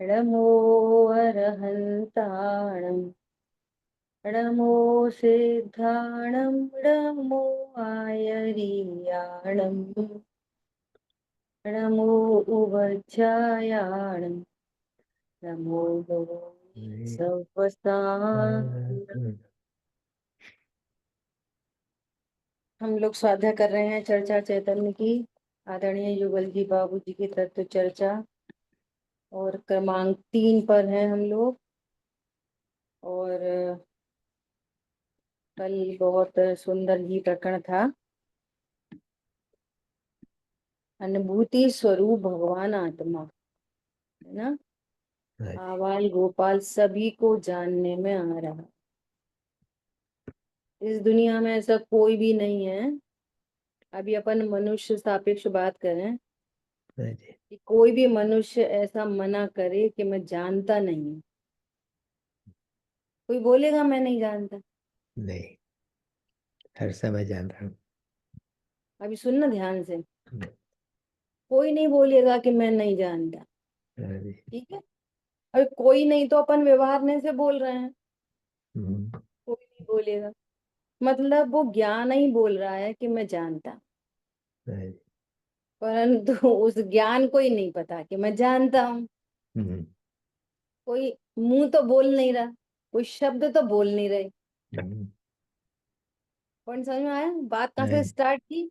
नमो अरहन्ताणं नमो सिद्धाणं नमो आयर्याणं नमो उवज्जायाणं नमो सवसानम्। हम लोग साधना कर रहे हैं चर्चा चैतन्य की। आदरणीय युगल जी बाबू जी की तत्व चर्चा और क्रमांक 3 पर हैं हम लोग। और कल बहुत सुंदर ही प्रकरण था। अनुभूति स्वरूप भगवान आत्मा, है ना। आवाल गोपाल सभी को जानने में आ रहा। इस दुनिया में ऐसा कोई भी नहीं है। अभी अपन मनुष्य सापेक्ष बात करें कि कोई भी मनुष्य ऐसा मना करे कि मैं जानता नहीं हूँ। कोई बोलेगा मैं नहीं जानता? नहीं, हर समय जान रहा हूँ। अभी सुनना ध्यान से। कोई नहीं बोलेगा कि मैं नहीं जानता, ठीक है। अभी कोई नहीं तो अपन व्यवहार से बोल रहे हैं। कोई नहीं बोलेगा मतलब वो ज्ञान ही बोल रहा है कि मैं जानता, परंतु उस ज्ञान को ही नहीं पता कि मैं जानता हूँ। कोई मुंह तो बोल नहीं रहा, कोई शब्द तो बोल नहीं रहे। पॉइंट समझ में आया? बात कहाँ से स्टार्ट की?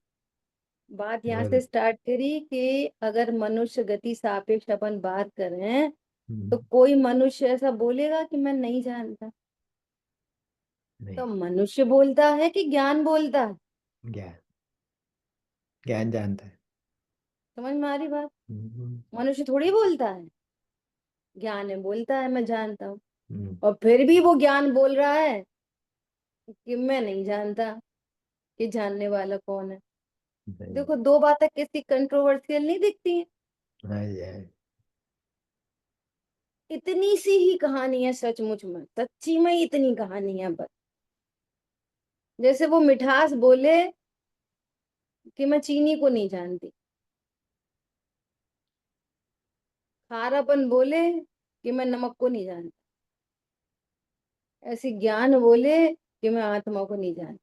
बात यहाँ से स्टार्ट करी कि अगर मनुष्य गति सापेक्ष अपन बात करें तो कोई मनुष्य ऐसा बोलेगा कि मैं नहीं जानता? तो मनुष्य बोलता है कि ज्ञान बोलता है? ज्ञान ज्ञान जानता है। समझ में आ रही बात? मनुष्य थोड़ी बोलता है, ज्ञान है बोलता है मैं जानता हूँ। और फिर भी वो ज्ञान बोल रहा है कि मैं नहीं जानता कि जानने वाला कौन है। देखो दो बातें किसी कंट्रोवर्शियल नहीं दिखती हैं। इतनी सी ही कहानी है, सचमुच में सच्ची में इतनी कहानी है बस। जैसे वो मिठास बोले कि मैं चीनी को नहीं जानती, खारापन बोले कि मैं नमक को नहीं जानती, ऐसी ज्ञान बोले कि मैं आत्मा को नहीं जानती।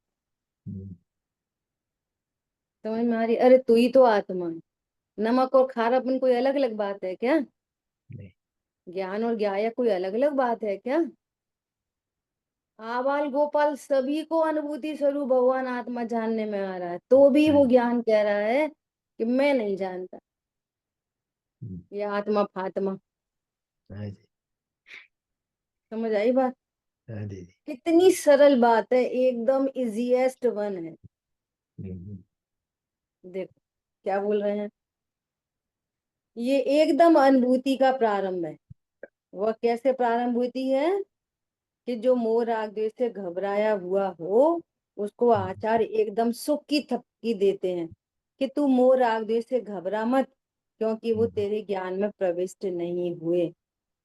समझ में आ रही? अरे तू ही तो आत्मा है। नमक और खारापन कोई अलग अलग बात है क्या? ज्ञान और ज्ञाया कोई अलग अलग बात है क्या? आबाल गोपाल सभी को अनुभूति स्वरूप भगवान आत्मा जानने में आ रहा है, तो भी वो ज्ञान कह रहा है कि मैं नहीं जानता। ये आत्मा फात्मा। समझ आई बात? कितनी सरल बात है, एकदम इजीएस्ट वन है। देखो क्या बोल रहे हैं, ये एकदम अनुभूति का प्रारंभ है। वह कैसे प्रारंभ होती है कि जो मोह राग द्वेष से घबराया हुआ हो उसको आचार्य एकदम सुख की थपकी देते हैं कि तू मोह राग द्वेष से घबरा मत, क्योंकि वो तेरे ज्ञान में प्रविष्ट नहीं हुए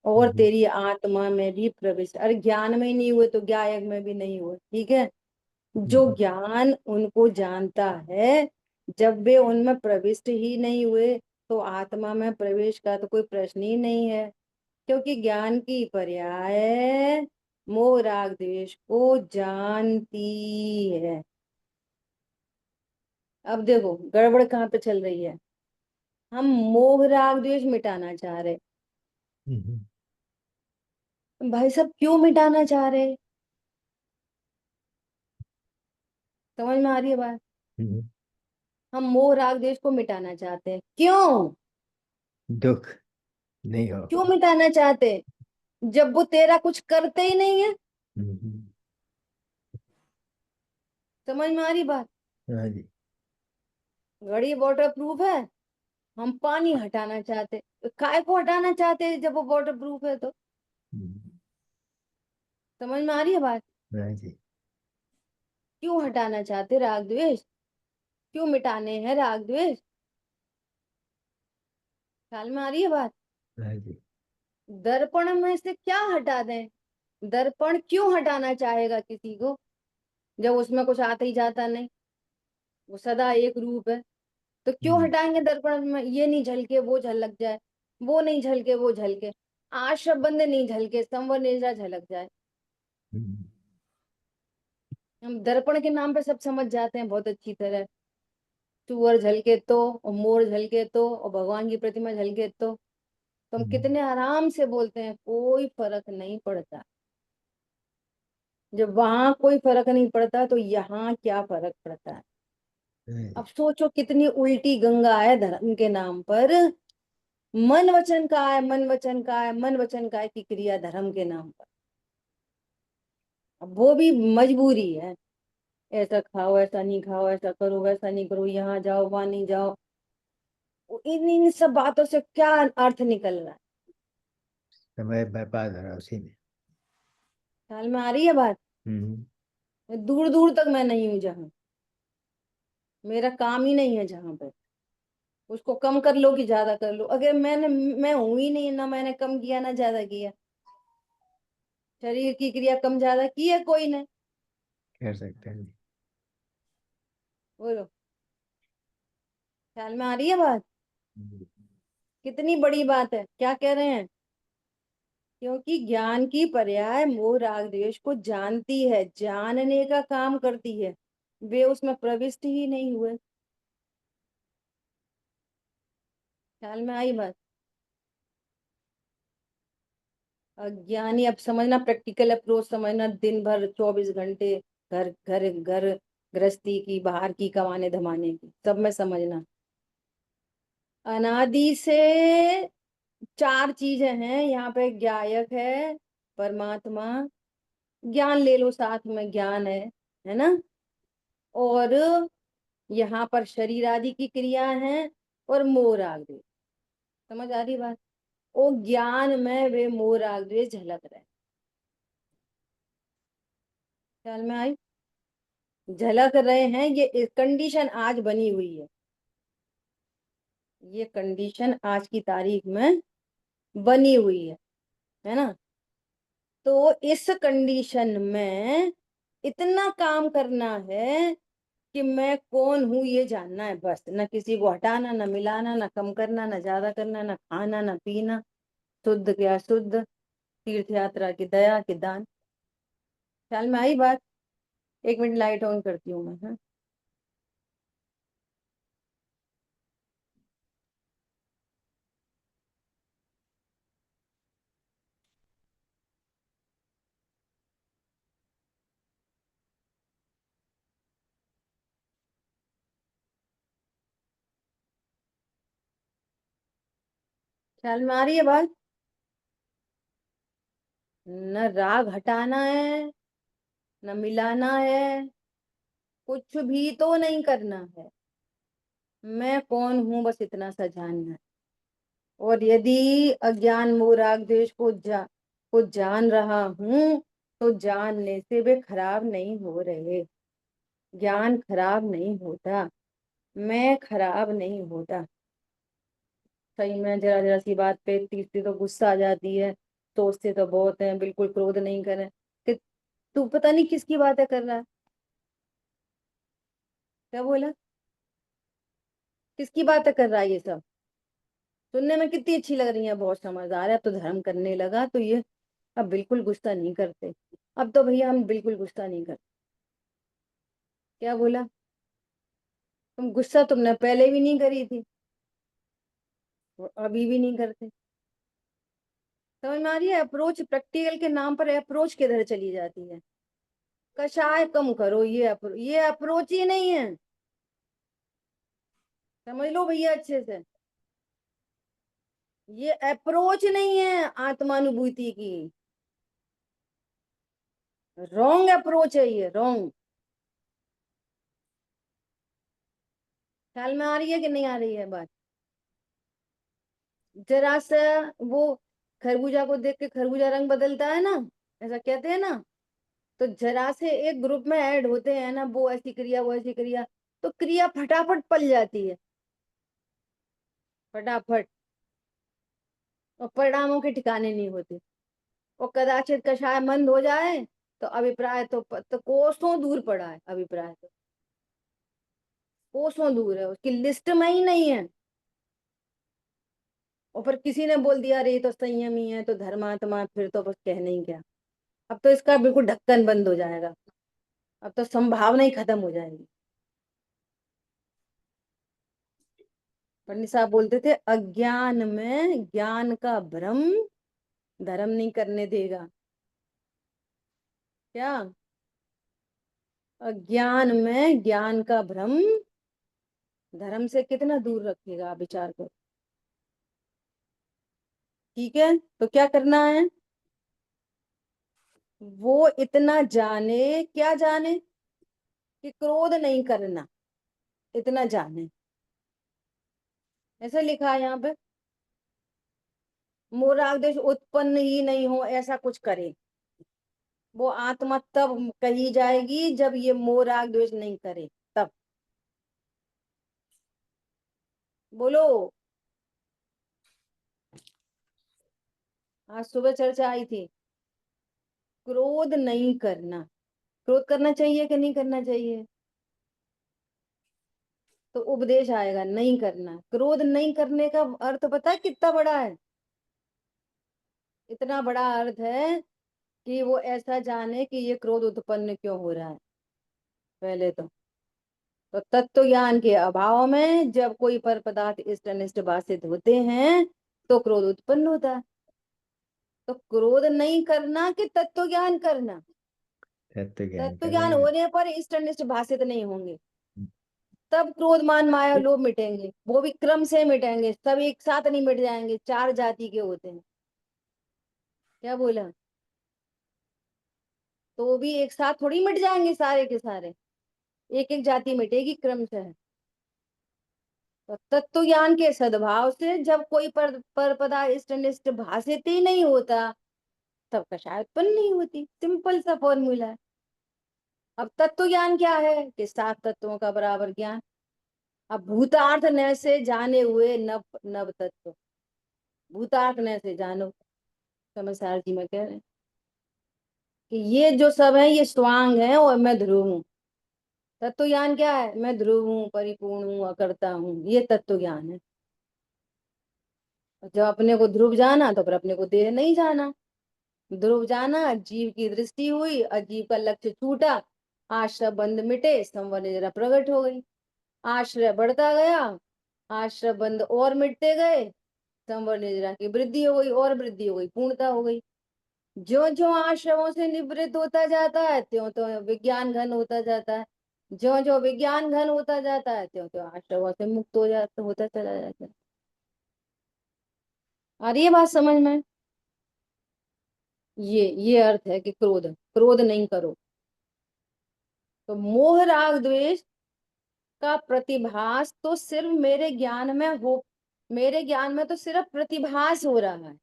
और तेरी आत्मा में भी प्रविष्ट। अरे ज्ञान में ही नहीं हुए तो ज्ञायक में भी नहीं हुए, ठीक है। जो ज्ञान उनको जानता है, जब वे उनमें प्रविष्ट ही नहीं हुए तो आत्मा में प्रवेश का तो कोई प्रश्न ही नहीं है, क्योंकि ज्ञान की पर्याय मोह राग द्वेष को जानती है। अब देखो गड़बड़ कहाँ पे चल रही है। हम मोह राग द्वेष मिटाना चाह रहे, भाई साहब क्यों मिटाना चाह रहे? समझ में आ रही है बात? हम मोह राग द्वेष को मिटाना चाहते हैं, क्यों? दुख नहीं हो। क्यों मिटाना चाहते जब वो तेरा कुछ करते ही नहीं है? समझ में आ रही बात? हाँ जी। घड़ी वाटर प्रूफ है, हम पानी हटाना चाहते, तो काय को हटाना चाहते जब वो वाटर प्रूफ है तो? समझ में आ रही है बात? हाँ जी। क्यों हटाना चाहते राग द्वेष? क्यों मिटाने हैं राग द्वेष? ख्याल में आ रही है बात? हाँ जी। दर्पण में से क्या हटा दें? दर्पण क्यों हटाना चाहेगा किसी को जब उसमें कुछ आता ही जाता नहीं? वो सदा एक रूप है, तो क्यों हटाएंगे दर्पण में? ये नहीं झलके वो झलक जाए, वो नहीं झलके वो झलके। आश्रम बंद नहीं झलके संवर नेजा झलक जाए। हम्म, हम दर्पण के नाम पे सब समझ जाते हैं बहुत अच्छी तरह। सुअर झलके और मोर झलके और भगवान की प्रतिमा झलके तो हम हम्म, कितने आराम से बोलते हैं कोई फर्क नहीं पड़ता। जब वहां कोई फर्क नहीं पड़ता तो यहाँ क्या फर्क पड़ता है। अब सोचो कितनी उल्टी गंगा है धर्म के नाम पर। मन वचन का है, मन वचन का है, मन वचन का है की क्रिया धर्म के नाम पर। अब वो भी मजबूरी है। ऐसा खाओ, ऐसा नहीं खाओ, ऐसा करो, वैसा नहीं करो, यहाँ जाओ, वहां नहीं जाओ। इन इन सब बातों से क्या अर्थ निकल रहा है। समय बर्बाद हो रहा है उसी में। ख्याल में आ रही है बात। हम्म। दूर दूर तक मैं नहीं हूं जहां, मेरा काम ही नहीं है जहां पर। उसको कम कर लो कि ज्यादा कर लो, अगर मैं हूं ही नहीं, ना मैंने कम किया ना ज्यादा किया। शरीर की क्रिया कम ज्यादा की है कोई ने। कर सकते हैं। बोलो, ख्याल में आ रही है बात। हम्म, कितनी बड़ी बात है, क्या कह रहे हैं। क्योंकि ज्ञान की पर्याय मोह राग द्वेष को जानती है, जानने का काम करती है। वे उसमें प्रविष्ट ही नहीं हुए। ख्याल में आई बात। अज्ञानी, अब समझना, प्रैक्टिकल अप्रोच समझना, दिन भर 24 घंटे घर घर घर गृहस्थी की, बाहर की, कमाने धमाने की, सब में समझना। अनादि से चार चीजें हैं यहाँ पे। ज्ञायक है परमात्मा, ज्ञान ले लो साथ में, ज्ञान है ना। और यहाँ पर शरीर आदि की क्रिया है, और मोह राग द्वेष। समझ आ रही बात। ओ ज्ञान में वे मोह राग द्वेष झलक रहे। ख्याल में आई। झलक रहे हैं, ये कंडीशन आज बनी हुई है। ये कंडीशन आज की तारीख में बनी हुई है ना। तो इस कंडीशन में इतना काम करना है कि मैं कौन हूं ये जानना है बस। ना किसी को हटाना, ना मिलाना, ना कम करना, ना ज्यादा करना, ना खाना ना पीना, शुद्ध के अशुद्ध, तीर्थ यात्रा की दया की दान। ख्याल में आई बात। 1 मिनट लाइट ऑन करती हूँ मैं, हाँ। ख्याल में आ रही है बात। न राग हटाना है, न मिलाना है, कुछ भी तो नहीं करना है। मैं कौन हूं बस इतना सा जानना है। और यदि अज्ञान मोह राग द्वेष को जान रहा हूं, तो जानने से वे खराब नहीं हो रहे। ज्ञान खराब नहीं होता, मैं खराब नहीं होता। सही में जरा जरा सी बात पे तीसरी तो गुस्सा आ जाती है। सोचते तो बहुत है, बिल्कुल क्रोध नहीं करें कि तू पता नहीं किसकी बातें कर रहा है। क्या बोला, किसकी बातें कर रहा है ये सब। सुनने में कितनी अच्छी लग रही है, बहुत समझदार है, अब तो धर्म करने लगा तो ये अब बिल्कुल गुस्सा नहीं करते। अब तो भैया हम बिल्कुल गुस्सा नहीं करते। क्या बोला, तुम गुस्सा तुमने पहले भी नहीं करी थी और अभी भी नहीं करते। समझ में आ रही है। अप्रोच प्रैक्टिकल के नाम पर अप्रोच किधर चली जाती है। कषाय कम करो, ये अप्रोच ही नहीं है। समझ लो भैया अच्छे से, ये अप्रोच नहीं है आत्मानुभूति की। रॉन्ग अप्रोच है ये, रॉन्ग। ख्याल में आ रही है कि नहीं आ रही है बात। जरा सा वो खरबूजा को देख के खरबूजा रंग बदलता है ना, ऐसा कहते हैं ना। तो जरा से एक ग्रुप में ऐड होते हैं ना, वो ऐसी क्रिया वो ऐसी क्रिया, तो क्रिया फटाफट पल जाती है, फटाफट। और परिणामों के ठिकाने नहीं होते। और कदाचित कषाय मंद हो जाए तो अभिप्राय तो कोसों दूर पड़ा है, अभिप्राय तो कोसों दूर है, उसकी लिस्ट में ही नहीं है। और फिर किसी ने बोल दिया अरे ये तो संयमी है तो धर्मात्मा, फिर तो बस कहने ही क्या। अब तो इसका बिल्कुल ढक्कन बंद हो जाएगा, अब तो संभावना ही खत्म हो जाएगी। पंडित साहब बोलते थे अज्ञान में ज्ञान का भ्रम धर्म नहीं करने देगा। क्या? अज्ञान में ज्ञान का भ्रम धर्म से कितना दूर रखेगा, आप विचार करो। ठीक है, तो क्या करना है? वो इतना जाने, क्या जाने? कि क्रोध नहीं करना, इतना जाने। ऐसा लिखा है यहाँ पे, मोरादेश उत्पन्न ही नहीं हो ऐसा कुछ करे। वो आत्मा तब कही जाएगी जब ये मोह राग द्वेष नहीं करे, तब। बोलो। आज सुबह चर्चा आई थी, क्रोध नहीं करना। क्रोध करना चाहिए कि नहीं करना चाहिए? तो उपदेश आएगा नहीं करना। क्रोध नहीं करने का अर्थ पता है कितना बड़ा है? इतना बड़ा अर्थ है कि वो ऐसा जाने कि ये क्रोध उत्पन्न क्यों हो रहा है। पहले तो तत्व ज्ञान के अभाव में जब कोई पर पदार्थ इष्ट अनिष्ट भाषित होते हैं तो क्रोध उत्पन्न होता है। तो क्रोध नहीं करना कि तत्व ज्ञान करना? तत्व ज्ञान तत्व ज्ञान करना। होने पर इष्ट अनिष्ट भाषित नहीं होंगे, तब क्रोध मान माया लोभ मिटेंगे। वो भी क्रम से मिटेंगे, सब एक साथ नहीं मिट जाएंगे, चार जाति के होते हैं। क्या बोला? तो भी एक साथ थोड़ी मिट जाएंगे सारे के सारे, एक एक जाति मिटेगी क्रम से। तो तत्व ज्ञान के सद्भाव से जब कोई पर पदा इष्ट अनिष्ट भाषित ही नहीं होता, तब कषाय उत्पन्न नहीं होती। सिंपल सा फॉर्मूला है। अब तत्व ज्ञान क्या है? कि सात तत्वों का बराबर ज्ञान। अब भूतार्थ न से जाने हुए नव नव तत्व, भूतार्थ न से जानो। समझदार जी में कह रहे हैं कि ये जो सब है ये स्वांग है और मैं ध्रुव हूँ। तत्व ज्ञान क्या है? मैं ध्रुव हूँ, परिपूर्ण हूँ, अकर्ता हूँ, ये तत्व ज्ञान है। जब अपने को ध्रुव जाना तो फिर अपने को देह नहीं जाना। ध्रुव जाना, जीव की दृष्टि हुई, अजीव का लक्ष्य छूटा, आश्रय बंध मिटे, संवर जरा प्रकट हो गई। आश्रय बढ़ता गया, आश्रय बंध और मिटते गए, संवर निजरा की वृद्धि हो गई, और वृद्धि हो गई, पूर्णता हो गई। जो जो आश्रमों से निवृत्त होता जाता है त्यों त्यों विज्ञान घन होता जाता है। जो जो विज्ञान घन होता जाता है त्यों त्यों आश्रमों से मुक्त हो जाता होता चला जाता है। और ये बात समझ में, ये अर्थ है कि क्रोध क्रोध नहीं करो। तो मोह राग द्वेष का प्रतिभास तो सिर्फ मेरे ज्ञान में हो, मेरे ज्ञान में तो सिर्फ प्रतिभास हो रहा है।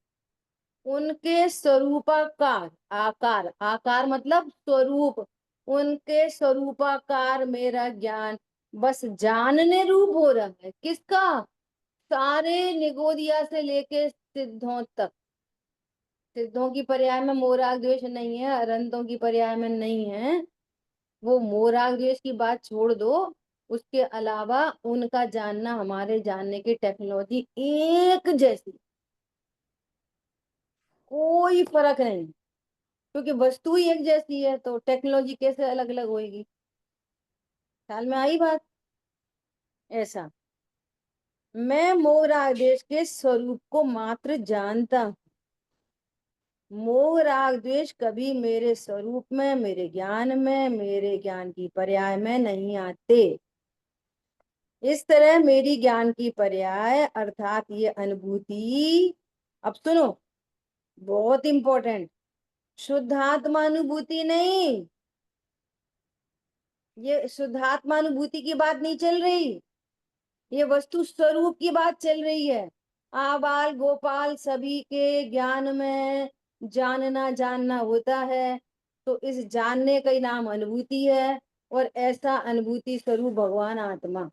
उनके स्वरूपाकार, आकार, आकार मतलब स्वरूप, उनके स्वरूपाकार मेरा ज्ञान बस जानने रूप हो रहा है। किसका? सारे निगोदिया से लेके सिद्धों तक। सिद्धों की पर्याय में मोराग द्वेष नहीं है, अरंतों की पर्याय में नहीं है। वो मोराग द्वेष की बात छोड़ दो, उसके अलावा उनका जानना हमारे जानने की टेक्नोलॉजी एक जैसी, कोई फर्क नहीं। क्योंकि वस्तु ही एक जैसी है तो टेक्नोलॉजी कैसे अलग अलग होगी? ख्याल में आई बात? ऐसा मैं मोह राग द्वेष के स्वरूप को मात्र जानता हूं। मोह राग द्वेष कभी मेरे स्वरूप में, मेरे ज्ञान में, मेरे ज्ञान की पर्याय में नहीं आते। इस तरह मेरी ज्ञान की पर्याय अर्थात ये अनुभूति, अब सुनो, बहुत इंपॉर्टेंट, शुद्धात्मा अनुभूति नहीं। ये शुद्धात्मा अनुभूति की बात नहीं चल रही, ये वस्तु स्वरूप की बात चल रही है। आबाल गोपाल सभी के ज्ञान में जानना जानना होता है, तो इस जानने का ही नाम अनुभूति है। और ऐसा अनुभूति स्वरूप भगवान आत्मा।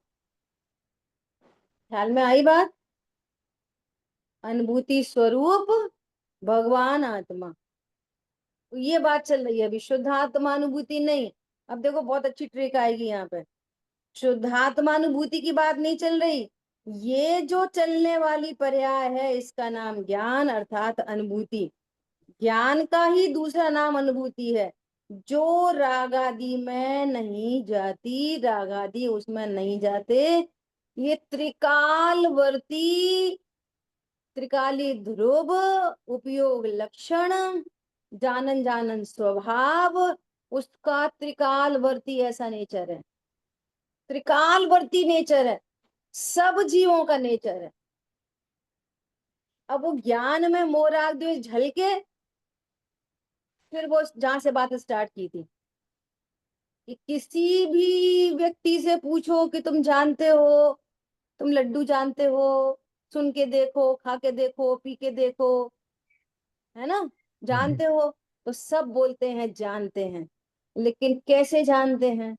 ख्याल में आई बात? अनुभूति स्वरूप भगवान आत्मा, तो ये बात चल रही है अभी, शुद्धात्मा अनुभूति नहीं। अब देखो बहुत अच्छी ट्रिक आएगी यहाँ पे। शुद्धात्मा अनुभूति की बात नहीं चल रही, ये जो चलने वाली पर्याय है इसका नाम ज्ञान अर्थात अनुभूति। ज्ञान का ही दूसरा नाम अनुभूति है, जो राग आदि में नहीं जाती, राग आदि उसमें नहीं जाते। ये त्रिकालवर्ती, त्रिकाली ध्रुव, उपयोग लक्षण, जानन जानन स्वभाव, उसका त्रिकालवर्ती ऐसा नेचर है, त्रिकालवर्ती नेचर है, सब जीवों का नेचर है। अब वो ज्ञान में मोह राग द्वेष झलके, फिर वो जहां से बात स्टार्ट की थी कि किसी भी व्यक्ति से पूछो कि तुम जानते हो, तुम लड्डू जानते हो, सुन के देखो, खा के देखो, पी के देखो, है ना, जानते हो, तो सब बोलते हैं जानते हैं। लेकिन कैसे जानते हैं?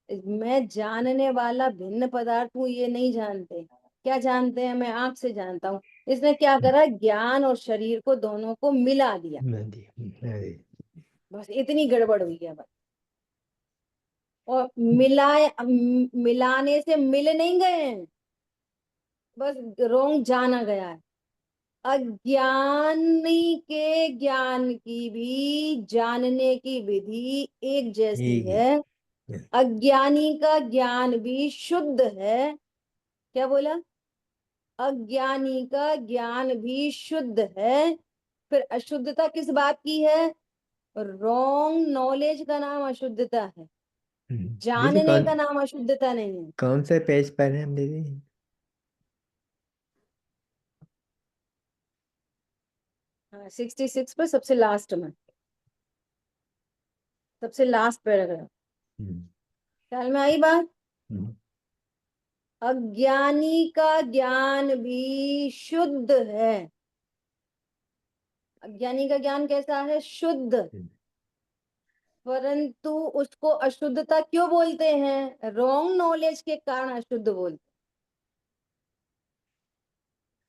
मैं जानने वाला भिन्न पदार्थ हूं ये नहीं जानते। क्या जानते हैं? मैं आंख से जानता हूँ। इसने क्या करा, ज्ञान और शरीर को दोनों को मिला दिया। नदी नदी। बस इतनी गड़बड़ हुई है बस। और मिलाने से मिल नहीं गए हैं, बस रोंग जाना गया है। अज्ञानी के ज्ञान की भी जानने की विधि एक जैसी ठीक है। है। अज्ञानी का ज्ञान भी शुद्ध है। क्या बोला? अज्ञानी का ज्ञान भी शुद्ध है। फिर अशुद्धता किस बात की है? रॉन्ग नॉलेज का नाम अशुद्धता है, दीदी जानने कौन का नाम अशुद्धता नहीं है। कौन से पेज पर है हम दीदी? 66 पे सबसे लास्ट में, सबसे लास्ट पैराग्राफ। हम्म, ख्याल में आई बात? हम्म, अज्ञानी का ज्ञान भी शुद्ध है। अज्ञानी का ज्ञान कैसा है? शुद्ध। हम्म, परंतु उसको अशुद्धता क्यों बोलते हैं? रॉन्ग नॉलेज के कारण अशुद्ध बोलते।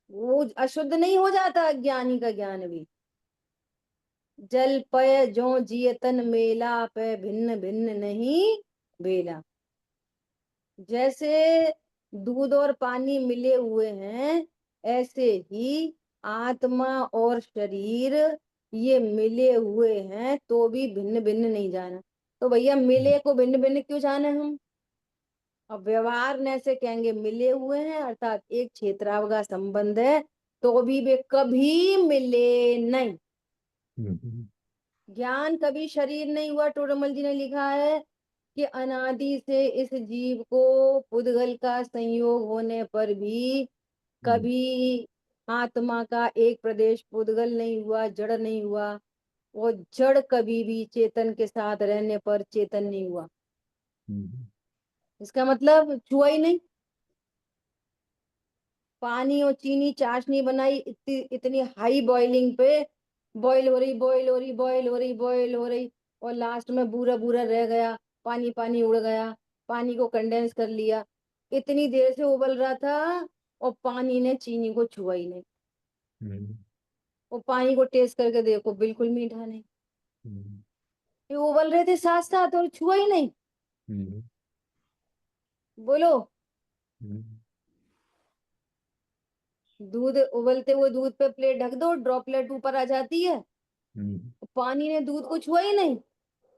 वो अशुद्ध नहीं हो जाता अज्ञानी का ज्ञान भी। जल पय जो जियतन मेला पे भिन्न भिन्न नहीं बेला। जैसे दूध और पानी मिले हुए हैं, ऐसे ही आत्मा और शरीर ये मिले हुए हैं, तो भी भिन्न भिन्न नहीं जाना। तो भैया मिले को भिन्न भिन्न क्यों जाने हम? अब व्यवहार ने से कहेंगे मिले हुए हैं अर्थात एक क्षेत्रावगा संबंध है, तो भी वे कभी मिले नहीं। हम्म, ज्ञान कभी शरीर नहीं हुआ। टोडरमल जी ने लिखा है कि अनादि से इस जीव को पुद्गल का संयोग होने पर भी हम्म, कभी आत्मा का एक प्रदेश पुद्गल नहीं हुआ, जड़ नहीं हुआ। वो जड़ कभी भी चेतन के साथ रहने पर चेतन नहीं हुआ। हम्म, इसका मतलब छुआ ही नहीं। पानी और चीनी चाशनी बनाई, इतनी इतनी हाई बॉइलिंग पे बॉईल हो रही, बॉईल हो रही, बॉईल हो रही, बॉईल हो रही, और लास्ट में पूरा पूरा रह गया, पानी पानी उड़ गया, पानी को कंडेंस कर लिया। इतनी देर से उबल रहा था और पानी ने चीनी को छुआ ही नहीं। हम्म, वो पानी को टेस्ट करके देखो, बिल्कुल मीठा नहीं। हम्म, ये उबल रहे थे साथ साथ और छुआ ही नहीं। हम्म, बोलो। हम्म, दूध उबलते हुए दूध पे प्लेट ढक दो, ड्रॉपलेट ऊपर आ जाती है। हम्म, पानी ने दूध को छुआ ही नहीं। वो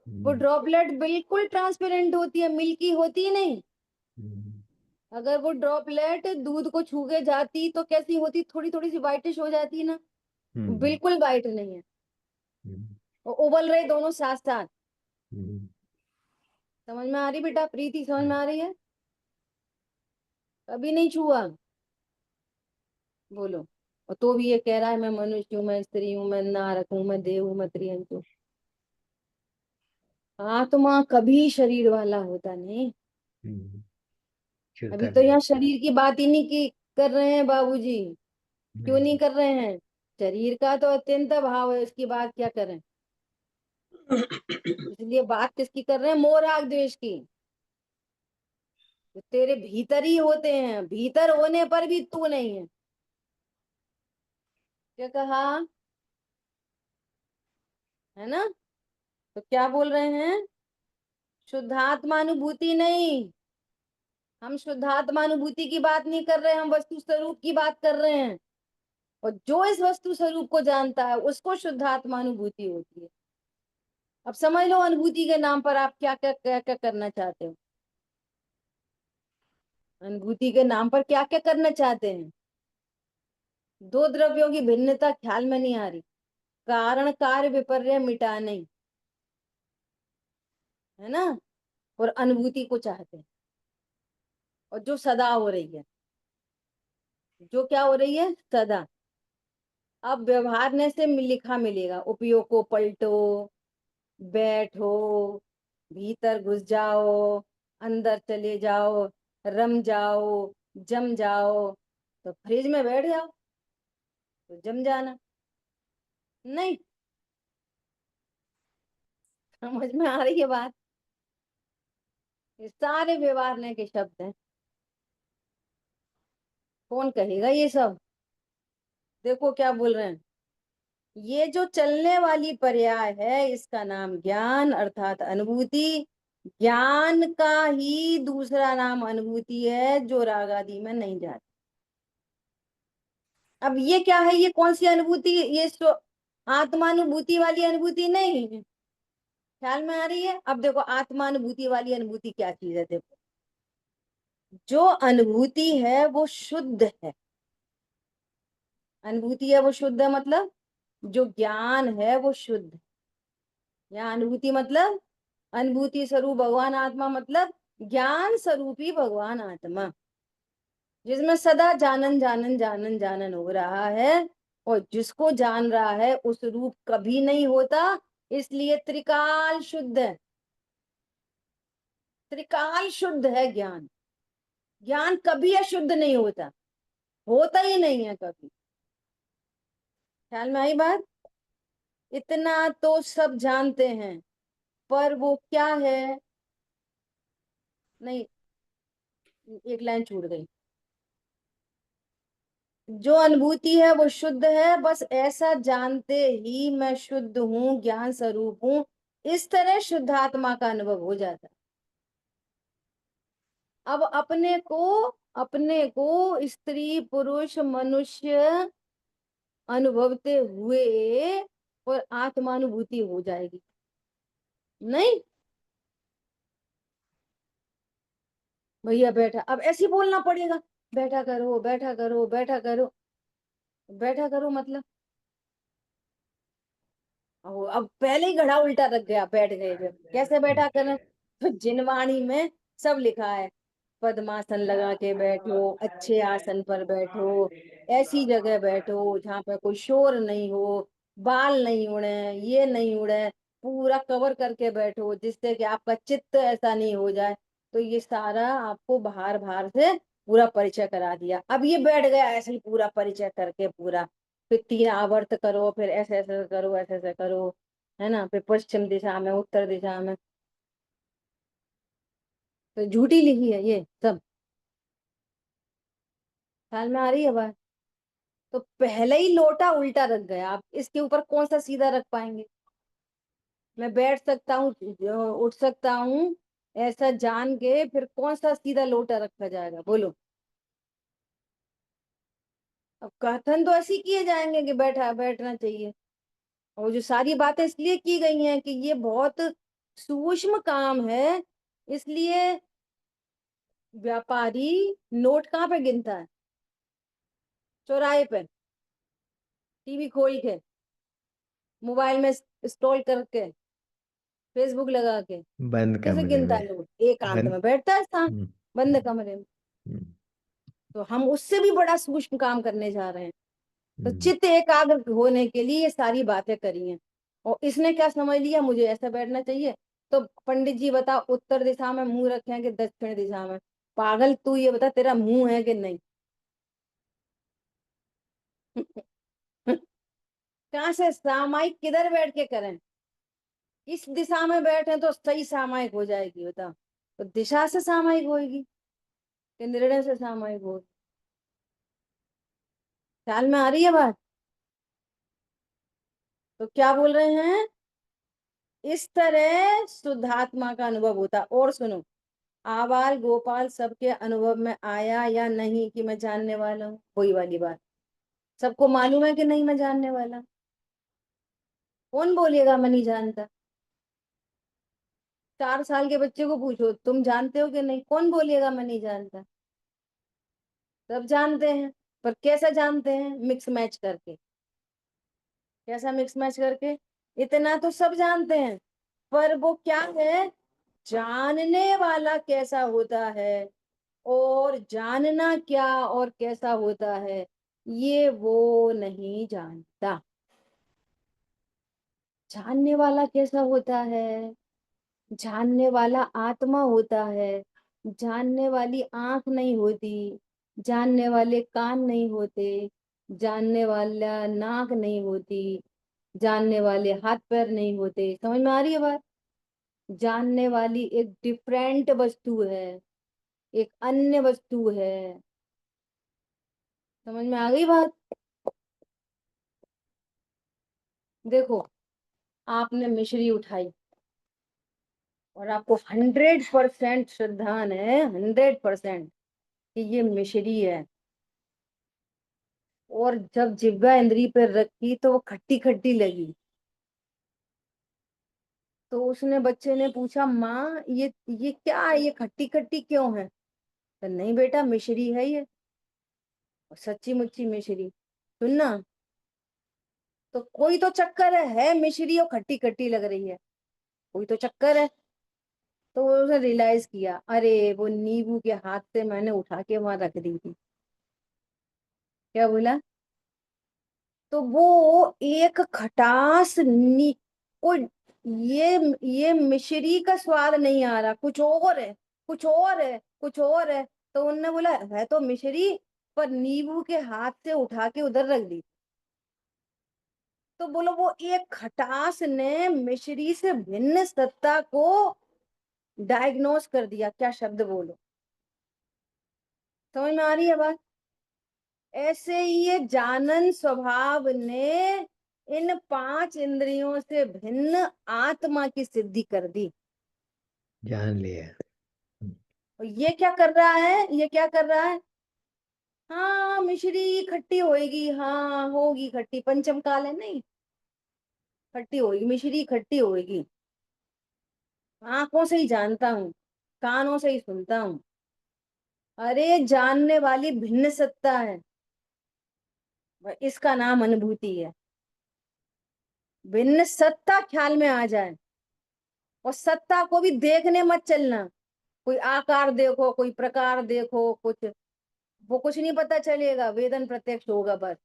हम्म, ड्रॉपलेट बिल्कुल ट्रांसपेरेंट होती है, मिल्की होती ही नहीं। हम्म, अगर वो ड्रॉपलेट दूध को छू के जाती तो कैसी होती? थोड़ी थोड़ी सी व्हाइटिश हो जाती ना। हम्म, बिल्कुल व्हाइट नहीं है। हम्म, वो उबल रहे दोनों साथ साथ। हम्म, समझ में आ रही बेटा? प्रीति समझ में आ रही है? कभी नहीं छुआ। बोलो। और तो भी ये कह रहा है मैं मनुष्य हूँ, मैं स्त्री हूँ, मैं नारक हूँ, मैं देव हूँ, मैं त्रियंत हूँ। आत्मा कभी शरीर वाला होता नहीं। हम्म, अभी चलता तो नहीं। यहाँ शरीर की बात ही नहीं की कर रहे हैं बाबूजी। क्यों नहीं कर रहे हैं? शरीर का तो अत्यंत भाव है, उसकी बात क्या करें। इसलिए बात किसकी कर रहे हैं? मोह राग द्वेष की। जो तेरे भीतर ही होते हैं, भीतर होने पर भी तू नहीं है। क्या कहा? है ना? तो क्या बोल रहे हैं? शुद्धात्मानुभूति नहीं, हम शुद्धात्मा अनुभूति की बात नहीं कर रहे, हम वस्तु स्वरूप की बात कर रहे हैं। और जो इस वस्तु स्वरूप को जानता है उसको शुद्धात्मा अनुभूति होती है। अब समझ लो अनुभूति के नाम पर आप क्या क्या क्या क्या करना चाहते हो। अनुभूति के नाम पर क्या क्या करना चाहते हैं। दो द्रव्यों की भिन्नता ख्याल में नहीं आ रही। कारण कार्य विपर्य मिटा नहीं, है ना। और अनुभूति को चाहते हैं, और जो सदा हो रही है, जो क्या हो रही है, सदा। अब व्यवहारने से लिखा मिलेगा, उपयोग को पलटो, बैठो, भीतर घुस जाओ, अंदर चले जाओ, रम जाओ, जम जाओ। तो फ्रिज में बैठ जाओ तो जम जाना। नहीं, समझ में आ रही है बात। ये सारे व्यवहारने के शब्द हैं, कौन कहेगा ये सब। देखो क्या बोल रहे हैं, ये जो चलने वाली पर्याय है इसका नाम ज्ञान अर्थात अनुभूति। ज्ञान का ही दूसरा नाम अनुभूति है, जो राग आदि में नहीं जाती। अब ये क्या है, ये कौन सी अनुभूति, ये आत्मानुभूति वाली अनुभूति नहीं है। ख्याल में आ रही है। अब देखो आत्मानुभूति वाली अनुभूति क्या चीज है, देखो। जो अनुभूति है वो शुद्ध है। अनुभूति है वो शुद्ध है, मतलब जो ज्ञान है वो शुद्ध। यहाँ अनुभूति मतलब अनुभूति स्वरूप भगवान आत्मा, मतलब ज्ञान स्वरूपी भगवान आत्मा, जिसमें सदा जानन जानन जानन जानन हो रहा है। और जिसको जान रहा है उस रूप कभी नहीं होता, इसलिए त्रिकाल शुद्ध है। त्रिकाल शुद्ध है ज्ञान। ज्ञान कभी अशुद्ध नहीं होता, होता ही नहीं है कभी। ख्याल में आई बात। इतना तो सब जानते हैं, पर वो क्या है, नहीं, एक लाइन छूट गई। जो अनुभूति है वो शुद्ध है, बस ऐसा जानते ही मैं शुद्ध हूँ, ज्ञान स्वरूप हूँ, इस तरह शुद्धात्मा का अनुभव हो जाता है। अब अपने को स्त्री पुरुष मनुष्य अनुभवते हुए और आत्मानुभूति हो जाएगी। नहीं भैया बैठा, अब ऐसे ही बोलना पड़ेगा, बैठा करो बैठा करो बैठा करो। बैठा करो मतलब, अब पहले ही घड़ा उल्टा रख गया, बैठ गए जब, कैसे बैठा करें। तो जिनवाणी में सब लिखा है, पद्मासन लगा के बैठो, अच्छे आसन पर बैठो, ऐसी जगह बैठो जहाँ पे कोई शोर नहीं हो, बाल नहीं उड़े, ये नहीं उड़े, पूरा कवर करके बैठो जिससे कि आपका चित्त ऐसा नहीं हो जाए। तो ये सारा आपको बाहर बाहर से पूरा परिचय करा दिया। अब ये बैठ गया ऐसे ही पूरा परिचय करके पूरा, फिर 3 आवर्त करो, फिर ऐसे ऐसे करो, ऐसे ऐसे करो, है ना। फिर पश्चिम दिशा में, उत्तर दिशा में, तो झूठी लिखी है ये सब। ख्याल में आ रही है बात। तो पहले ही लोटा उल्टा रख गया, आप इसके ऊपर कौन सा सीधा रख पाएंगे। मैं बैठ सकता हूँ, उठ सकता हूँ, ऐसा जान के फिर कौन सा सीधा लोटा रखा जाएगा, बोलो। अब कथन तो ऐसे ही किए जाएंगे कि बैठा बैठना चाहिए। और जो सारी बातें इसलिए की गई हैं कि ये बहुत सूक्ष्म काम है, इसलिए व्यापारी नोट कहाँ पे गिनता है, चौराहे पे, टीवी खोल के, मोबाइल में स्क्रॉल करके, फेसबुक लगा के, बंद कैसे कमरे गिनता में। है नोट, एकांत बंद। में बैठता है शांत, हम्म, बंद हम्म, कमरे में। हम्म, तो हम उससे भी बड़ा सूक्ष्म काम करने जा रहे हैं। तो हम्म, चित्त एकाग्र होने के लिए ये सारी बातें करी हैं। और इसने क्या समझ लिया, मुझे ऐसा बैठना चाहिए। तो पंडित जी बता, उत्तर दिशा में मुंह रखे हैं कि दक्षिण दिशा में। पागल, तू ये बता, तेरा मुंह है कि नहीं। कहाँ से सामायिक किधर बैठ के करें। इस दिशा में बैठे तो सही सामायिक हो जाएगी, बता। तो दिशा से सामायिक होगी कि निर्णय से सामायिक होगी। ख्याल में आ रही है बात। तो क्या बोल रहे हैं, इस तरह शुद्धात्मा का अनुभव होता। और सुनो, आबाल गोपाल सबके अनुभव में आया या नहीं कि मैं जानने वाला हूँ? वही वाली बात। सबको मालूम है कि नहीं मैं जानने वाला? कौन बोलेगा मैं नहीं जानता? 4 साल के बच्चे को पूछो तुम जानते हो कि नहीं, कौन बोलेगा मैं नहीं जानता? सब जानते हैं। पर कैसा जानते हैं? मिक्स मैच करके। कैसा मिक्स मैच करके? इतना तो सब जानते हैं, पर वो क्या है, जानने वाला कैसा होता है और जानना क्या और कैसा होता है, ये वो नहीं जानता। जानने वाला कैसा होता है? जानने वाला आत्मा होता है। जानने वाली आंख नहीं होती, जानने वाले कान नहीं होते, जानने वाला नाक नहीं होती, जानने वाले हाथ पैर नहीं होते। समझ में आ रही है बात? जानने वाली एक डिफरेंट वस्तु है, एक अन्य वस्तु है। समझ में आ गई बात? देखो, आपने मिश्री उठाई और आपको 100% श्रद्धान है, 100% कि ये मिश्री है, और जब जिह्वा इंद्री पर रखी तो वो खट्टी खट्टी लगी। तो उसने, बच्चे ने पूछा, माँ ये क्या है, ये खट्टी खट्टी क्यों है? तो नहीं बेटा, मिश्री है ये, और सच्ची मुच्ची मिश्री। सुनना, तो कोई तो चक्कर है मिश्री और खट्टी खट्टी लग रही है, कोई तो चक्कर है। तो उसने रियलाइज किया, अरे वो नींबू के हाथ से मैंने उठा के वहां रख दी थी। क्या बोला? तो वो एक खटास वो ये मिश्री का स्वाद नहीं आ रहा, कुछ और है, कुछ और है, कुछ और है। तो उनने बोला, है तो मिश्री, पर नींबू के हाथ से उठा के उधर रख दी। तो बोलो, वो एक खटास ने मिश्री से भिन्न सत्ता को डायग्नोस कर दिया। क्या शब्द बोलो? समझ में आ रही है बात? ऐसे ही ये जानन स्वभाव ने इन 5 इंद्रियों से भिन्न आत्मा की सिद्धि कर दी। जान लिया। और ये क्या कर रहा है, ये क्या कर रहा है? हाँ मिश्री खट्टी होएगी, हाँ होगी खट्टी, पंचम काल है नहीं, खट्टी होगी मिश्री, खट्टी होएगी। आंखों से ही जानता हूँ, कानों से ही सुनता हूँ। अरे जानने वाली भिन्न सत्ता है, इसका नाम अनुभूति है। भिन्न सत्ता ख्याल में आ जाए, और सत्ता को भी देखने मत चलना। कोई आकार देखो, कोई प्रकार देखो, कुछ वो कुछ नहीं पता चलेगा, वेदन प्रत्यक्ष होगा बस।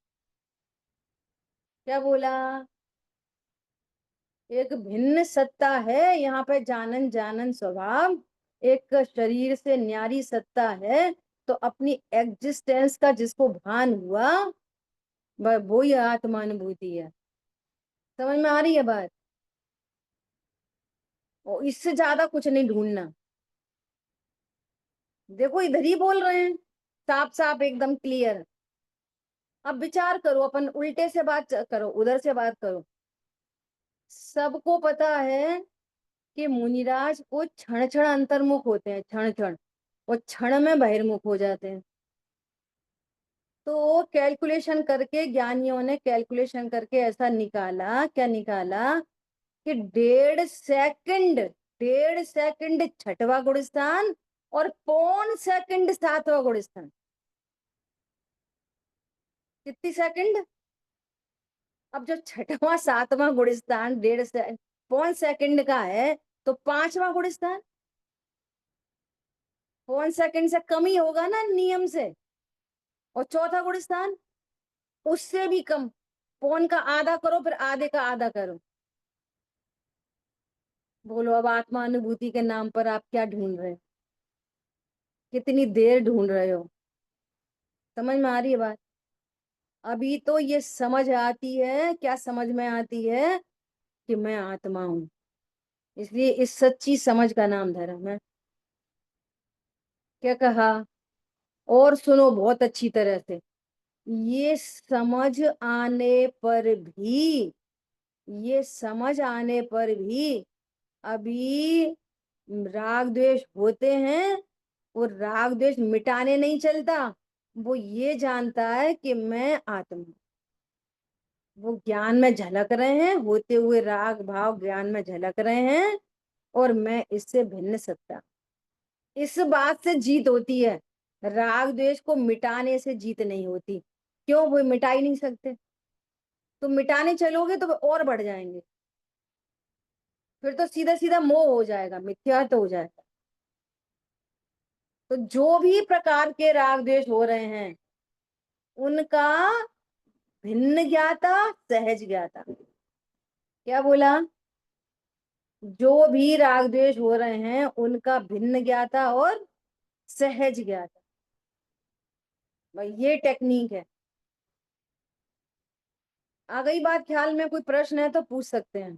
क्या बोला? एक भिन्न सत्ता है यहाँ पे, जानन जानन स्वभाव, एक शरीर से न्यारी सत्ता है। तो अपनी एग्जिस्टेंस का जिसको भान हुआ, वो ही आत्मानुभूति है। समझ में आ रही है बात? और इससे ज्यादा कुछ नहीं ढूंढना। देखो इधर ही बोल रहे हैं, साफ साफ एकदम क्लियर। अब विचार करो, अपन उल्टे से बात करो, उधर से बात करो। सबको पता है कि मुनिराज को क्षण क्षण अंतर्मुख होते हैं, क्षण क्षण, वो क्षण में बहिर्मुख हो जाते हैं। तो कैलकुलेशन करके, ज्ञानियों ने कैलकुलेशन करके ऐसा निकाला, क्या निकाला, कि 1.5 सेकंड, 1.5 सेकंड छठवां गुण स्थान और 0.5 सेकंड सातवां गुण स्थान। कितनी सेकंड? अब जो छठवां सातवां गुण स्थान 0.5 सेकंड का है, तो पांचवा गुण स्थान 0.5 सेकंड से कम ही होगा ना नियम से। और चौथा गुण स्थान उससे भी कम। पौन का आधा करो, फिर आधे का आधा करो। बोलो, अब आत्मा अनुभूति के नाम पर आप क्या ढूंढ रहे हो? कितनी देर ढूंढ रहे हो? समझ में आ रही है बात? अभी तो ये समझ आती है, क्या समझ में आती है? कि मैं आत्मा हूं। इसलिए इस सच्ची समझ का नाम धर्म है। क्या कहा? और सुनो बहुत अच्छी तरह से, ये समझ आने पर भी, ये समझ आने पर भी अभी राग द्वेष होते हैं, और राग द्वेष मिटाने नहीं चलता, वो ये जानता है कि मैं आत्मा हूं। वो ज्ञान में झलक रहे हैं, होते हुए राग भाव ज्ञान में झलक रहे हैं, और मैं इससे भिन्न सत्ता। इस बात से जीत होती है, राग द्वेष को मिटाने से जीत नहीं होती। क्यों? वो मिटा ही नहीं सकते। तो मिटाने चलोगे तो वो और बढ़ जाएंगे, फिर तो सीधा सीधा मोह हो जाएगा, मिथ्यात्व हो जाएगा। तो जो भी प्रकार के राग द्वेष हो रहे हैं, उनका भिन्न ज्ञाता, सहज ज्ञाता। क्या बोला? जो भी राग द्वेष हो रहे हैं, उनका भिन्न ज्ञाता और सहज ज्ञाता। भाई ये टेक्निक है। आ गई बात ख्याल में? कोई प्रश्न है तो पूछ सकते हैं।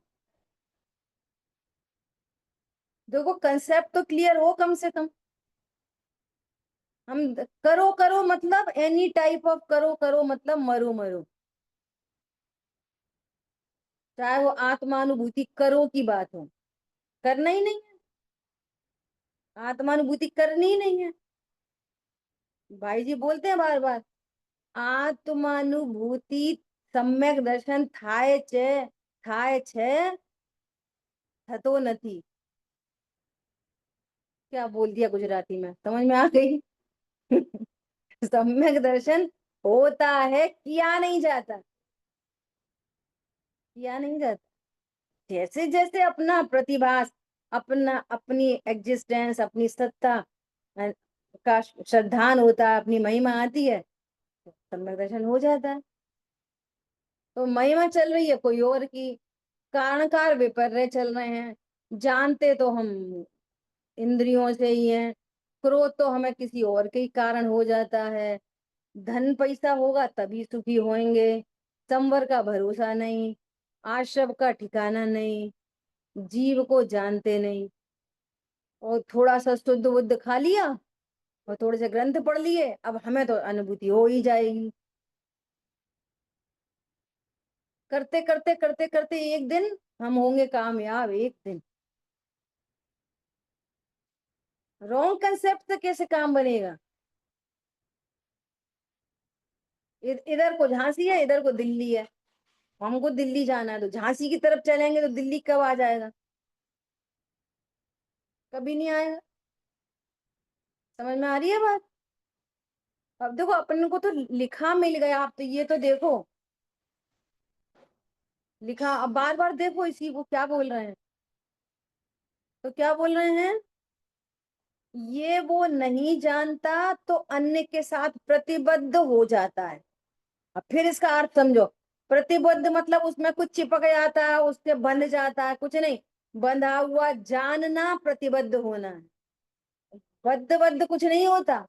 देखो कंसेप्ट तो क्लियर हो कम से कम। हम करो करो मतलब एनी टाइप ऑफ करो, करो मतलब मरो मरो, चाहे वो आत्मानुभूति करो की बात हो। करना ही नहीं है, आत्मानुभूति करनी ही नहीं है। भाई जी बोलते हैं बार बार, आत्मानुभूति सम्यक दर्शन થાય છે થતો નથી। क्या बोल दिया गुजराती में, समझ में आ गई? सम्यक दर्शन होता है, किया नहीं जाता, किया नहीं जाता। जैसे जैसे अपना प्रतिभास, अपना अपनी एग्जिस्टेंस, अपनी सत्ता का श्रद्धान होता है, अपनी महिमा आती है, तो सम्यक दर्शन हो जाता है। तो महिमा चल रही है कोई और की, कारणकार विपर्य चल रहे हैं। जानते तो हम इंद्रियों से ही हैं, क्रोध तो हमें किसी और के ही कारण हो जाता है। धन पैसा होगा तभी सुखी होंगे, संवर का भरोसा नहीं, आश्रव का ठिकाना नहीं, जीव को जानते नहीं। और थोड़ा सा शुद्ध बुद्ध खा लिया और थोड़े से ग्रंथ पढ़ लिए, अब हमें तो अनुभूति हो ही जाएगी। करते करते करते करते एक दिन हम होंगे कामयाब, एक दिन। रॉन्ग कंसेप्ट से कैसे काम बनेगा? इधर को झांसी है, इधर को दिल्ली है। हमको दिल्ली जाना है, तो झांसी की तरफ चलेंगे तो दिल्ली कब आ जाएगा? कभी नहीं आएगा। समझ में आ रही है बात? अब देखो अपन को तो लिखा मिल गया, आप तो ये तो देखो लिखा, अब बार बार देखो इसी को क्या बोल रहे हैं। तो क्या बोल रहे हैं? ये वो नहीं जानता तो अन्य के साथ प्रतिबद्ध हो जाता है। अब फिर इसका अर्थ समझो। प्रतिबद्ध मतलब उसमें कुछ चिपक जाता है, उससे बंध जाता है, कुछ नहीं। बंधा हुआ जानना प्रतिबद्ध होना है। बद्ध बद्ध कुछ नहीं होता।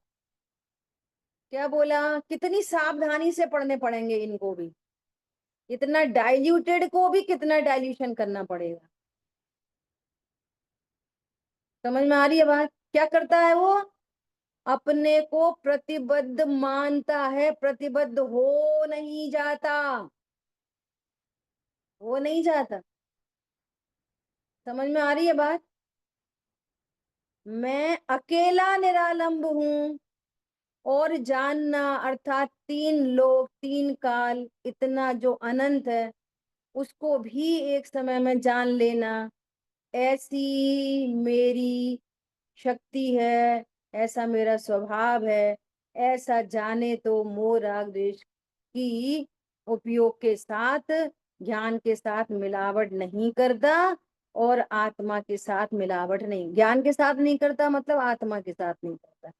क्या बोला? कितनी सावधानी से पढ़ने पड़ेंगे इनको भी, इतना डाइल्यूटेड को भी कितना डाइल्यूशन करना पड़ेगा। समझ में आ रही है बात? क्या करता है वो? अपने को प्रतिबद्ध मानता है, प्रतिबद्ध हो नहीं जाता, हो नहीं जाता। समझ में आ रही है बात? मैं अकेला निरालंब हूं, और जानना अर्थात तीन लोक तीन काल, इतना जो अनंत है, उसको भी एक समय में जान लेना, ऐसी मेरी शक्ति है, ऐसा मेरा स्वभाव है। ऐसा जाने तो मोह राग द्वेष की उपयोग के साथ, ज्ञान के साथ मिलावट नहीं करता, और आत्मा के साथ मिलावट नहीं, ज्ञान के साथ नहीं करता मतलब आत्मा के साथ नहीं करता,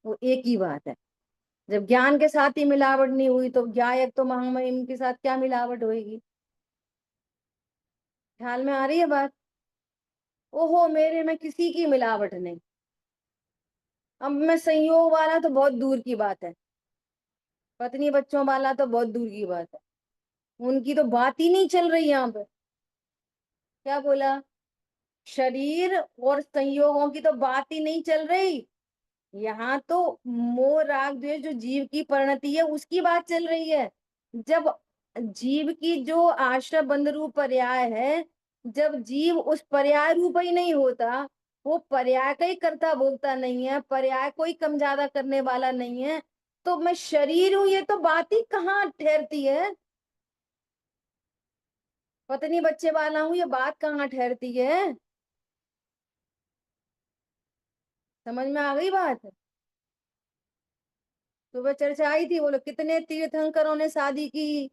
वो एक ही बात है। जब ज्ञान के साथ ही मिलावट नहीं हुई, तो ज्ञायक तो महामहिम के साथ क्या मिलावट होगी? ख्याल में आ रही है बात? ओहो मेरे में किसी की मिलावट नहीं। अब मैं संयोग वाला तो बहुत दूर की बात है, पत्नी बच्चों वाला तो बहुत दूर की बात है, उनकी तो बात ही नहीं चल रही यहाँ पे। क्या बोला? शरीर और संयोगों की तो बात ही नहीं चल रही। यहाँ तो मोह राग द्वेष जो जीव की परिणति है उसकी बात चल रही है। जब जीव की जो आश्रय बंध रूप पर्याय है, जब जीव उस पर्याय रूप ही नहीं होता, वो पर्याय का ही कर्ता भोक्ता नहीं है, पर्याय कोई कम ज्यादा करने वाला नहीं है। तो मैं शरीर हूं, ये तो बात ही कहाँ ठहरती है। पत्नी बच्चे वाला हूं, ये बात कहाँ ठहरती है। समझ में आ गई बात। सुबह चर्चा आई थी, बोलो कितने तीर्थंकरों ने शादी की।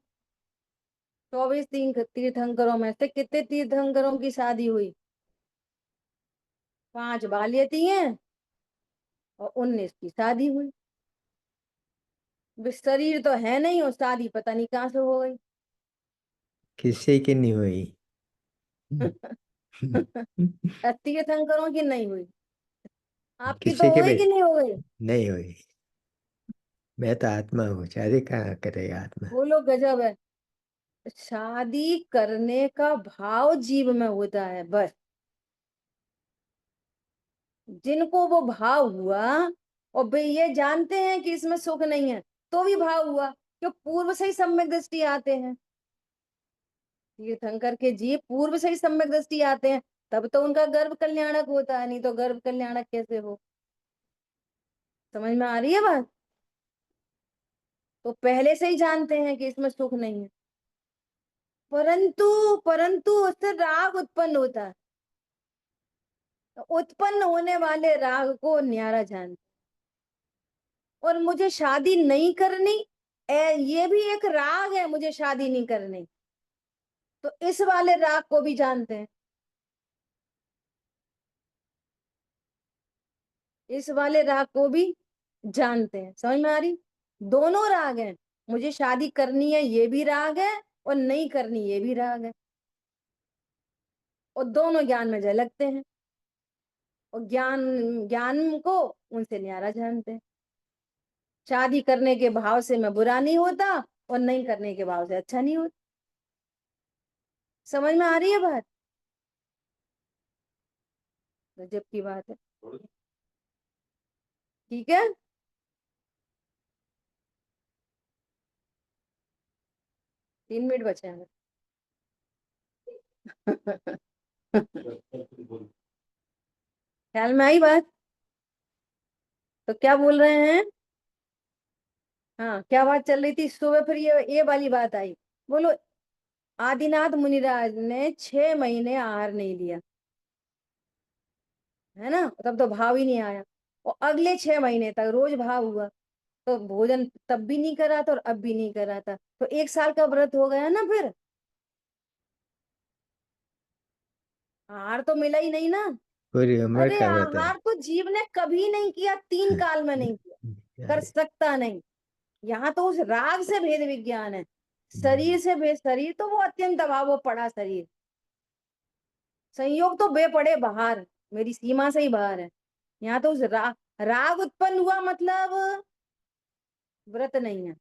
24 तीर्थंकरों में से कितने तीर्थंकरों की शादी हुई। 5 बालियती हैं और 19 की शादी हुई। शरीर तो है नहीं और शादी पता नहीं कहाँ से हो गई। किससे की नहीं हुई? तीर्थंकरों की नहीं हुई, आपकी किससे तो हो के गई बे? कि नहीं हो गई। नहीं हुई। मैं तो आत्मा हूँ, शादी कहाँ करेगा आत्मा? बोलो गजब है। शादी करने का भाव जीव में होता है बस। जिनको वो भाव हुआ, और वे ये जानते हैं कि इसमें सुख नहीं है, तो भी भाव हुआ, जो पूर्व से ही सम्यक दृष्टि आते हैं। तीर्थंकर के जीव पूर्व से ही सम्यक दृष्टि आते हैं, तब तो उनका गर्भ कल्याणक होता है, नहीं तो गर्भ कल्याणक कैसे हो। समझ में आ रही है बात। तो पहले से ही जानते हैं कि इसमें सुख नहीं है, परंतु परंतु उससे राग उत्पन्न होता है। तो उत्पन्न होने वाले राग को न्यारा जानते। और मुझे शादी नहीं करनी, ये भी एक राग है, मुझे शादी नहीं करनी, तो इस वाले राग को भी जानते हैं। इस वाले राग को भी जानते हैं। समझ में आ रही। दोनों राग हैं। मुझे शादी करनी है ये भी राग है, और नहीं करनी ये भी राग है। और दोनों ज्ञान में झलकते हैं। और ज्ञान ज्ञान को उनसे न्यारा जानते हैं। शादी करने के भाव से मैं बुरा नहीं होता, और नहीं करने के भाव से अच्छा नहीं होता। समझ में आ रही है बात। गजब की बात है। ठीक है। 3 मिनट बचे हैं। ख्याल में आई बात। तो क्या बोल रहे हैं। हाँ, क्या बात चल रही थी सुबह, फिर ये वाली बात आई। बोलो, आदिनाथ मुनिराज ने 6 महीने आहार नहीं लिया, है ना, तब तो भाव ही नहीं आया। और अगले 6 महीने तक रोज भाव हुआ, तो भोजन तब भी नहीं करा था और अब भी नहीं करा था, तो 1 साल का व्रत हो गया ना फिर। आहार तो मिला ही नहीं ना। पूरी उम्र अरे का होता है। आहार तो जीव ने कभी नहीं किया, 3 काल में नहीं किया, कर अरे, सकता नहीं। यहाँ तो उस राग से भेद विज्ञान है। शरीर से भेद, शरीर तो वो अत्यंत अभाव, वो पड़ा शरीर, संयोग तो बेपड़े बाहर, मेरी सीमा से ही बाहर है। यहाँ तो उस राग उत्पन्न हुआ, मतलब व्रत नहीं है।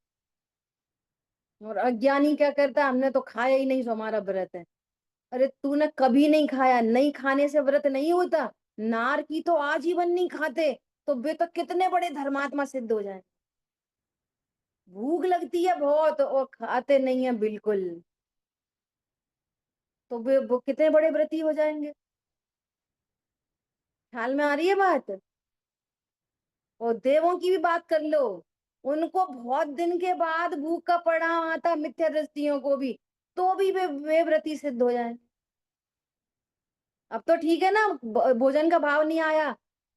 और अज्ञानी क्या करता है, हमने तो खाया ही नहीं, सो हमारा व्रत है। अरे तूने कभी नहीं खाया, नहीं खाने से व्रत नहीं होता। नार की तो आजीवन नहीं खाते, तो वे तो कितने बड़े धर्मात्मा सिद्ध हो जाए। भूख लगती है बहुत और खाते नहीं है बिल्कुल, तो वे वो कितने बड़े व्रती हो जाएंगे। ख्याल में आ रही है बात। और देवों की भी बात कर लो, उनको बहुत दिन के बाद भूख का परिणाम आता, मिथ्या दृष्टियों को भी, तो भी वे व्रती सिद्ध हो जाए। अब तो ठीक है ना, भोजन का भाव नहीं आया,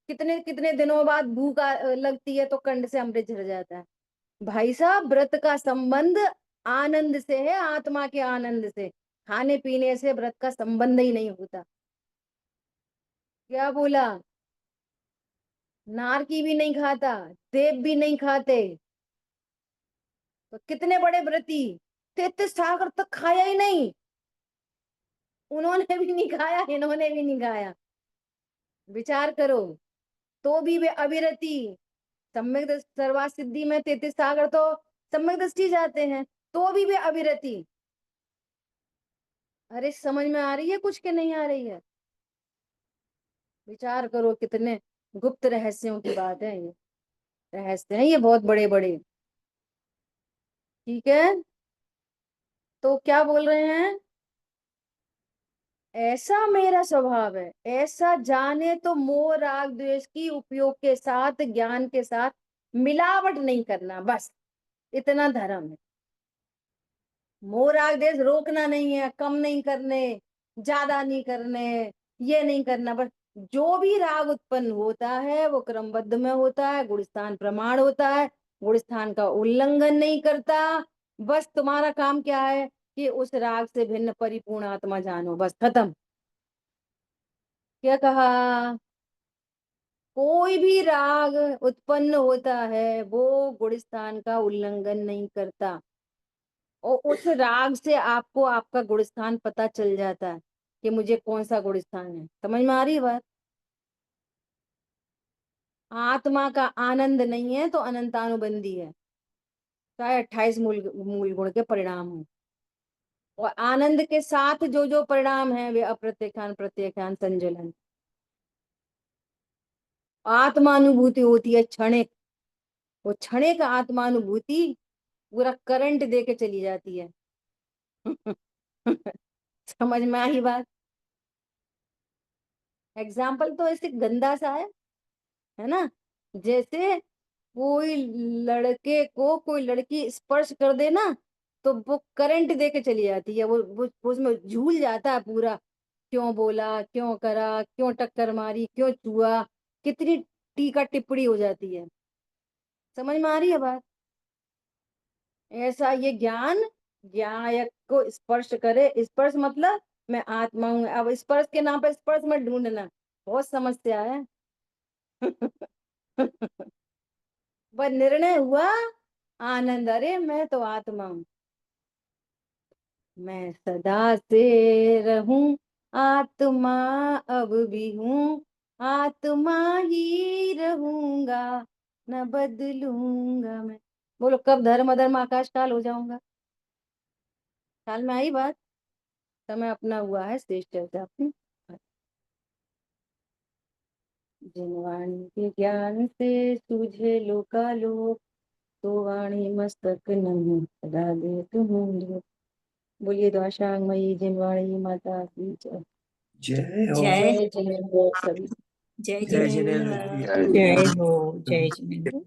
कितने कितने दिनों बाद भूख लगती है, तो कंड से अमृत झर जाता है। भाई साहब, व्रत का संबंध आनंद से है, आत्मा के आनंद से। खाने पीने से व्रत का संबंध ही नहीं होता। क्या बोला। नार की भी नहीं खाता, देव भी नहीं खाते, तो कितने बड़े व्रती। 33 सागर तक खाया ही नहीं, उन्होंने भी नहीं खाया, इन्होंने भी नहीं खाया। विचार करो। तो भी वे अविरति, सम्यक सर्वा सिद्धि में 33 सागर तो सम्यक दृष्टि जाते हैं, तो भी वे अविरति। अरे समझ में आ रही है कुछ के नहीं आ रही है। विचार करो, कितने गुप्त रहस्यों की बात है ये। रहस्य है ये बहुत बड़े बड़े। ठीक है। तो क्या बोल रहे हैं। ऐसा मेरा स्वभाव है, ऐसा जाने तो मोह राग द्वेष की उपयोग के साथ, ज्ञान के साथ मिलावट नहीं करना, बस इतना धर्म है। मोह राग द्वेष रोकना नहीं है, कम नहीं करने, ज्यादा नहीं करने, ये नहीं करना, बस जो भी राग उत्पन्न होता है वो क्रमबद्ध में होता है, गुण स्थान प्रमाण होता है, गुण स्थान का उल्लंघन नहीं करता। बस तुम्हारा काम क्या है कि उस राग से भिन्न परिपूर्ण आत्मा जानो, बस खत्म। क्या कहा? कोई भी राग उत्पन्न होता है वो गुण स्थान का उल्लंघन नहीं करता, और उस राग से आपको आपका गुण स्थान पता चल जाता है कि मुझे कौन सा गुण स्थान है। समझ में आ रही है बात? आत्मा का आनंद नहीं है तो अनंतानुबंधी है, चाहे 28 मूल मूल गुण के परिणाम हो, और आनंद के साथ जो जो परिणाम है वे अप्रत्यक्षान प्रत्यक्षान संजलन। आत्मानुभूति होती है क्षणिक, वो क्षणिक आत्मानुभूति पूरा करंट दे के चली जाती है। समझ में आई बात? एग्जाम्पल तो ऐसे गंदा सा है ना, जैसे कोई लड़के को कोई लड़की स्पर्श कर दे ना, तो वो करंट दे के चली जाती है, वो उसमें झूल जाता है पूरा। क्यों बोला, क्यों करा, क्यों टक्कर मारी, क्यों छुआ, कितनी टीका टिप्पणी हो जाती है। समझ में आ रही है बात? ऐसा ये ज्ञान, ज्ञायक को स्पर्श करे, स्पर्श मतलब मैं आत्मा हूं, अब स्पर्श के नाम पर स्पर्श मत ढूंढना, बहुत समस्या है। पर निर्णय हुआ आनंद, अरे मैं तो आत्मा हूं, मैं सदा से रहूं आत्मा, अब भी हूँ आत्मा ही रहूंगा, न बदलूंगा मैं। बोलो कब धर्म अधर्म आकाश काल हो जाऊंगा? काल में आई बात? समय अपना हुआ है, श्रेष्ठ चर्चा अपनी। जिन वाणी के ज्ञान से सूझे लोकालोक, तो वाणी मस्तक नहीं सदा दे तुम लोग। बोलिए द्वाशांगमयी जिनवाणी माता की जय। जय हो। जय जय जय हो सभी। जय जय जिनेन्द्र जिनेन्द्र महाराज। जी। जय हो, जय जिनेन्द्र।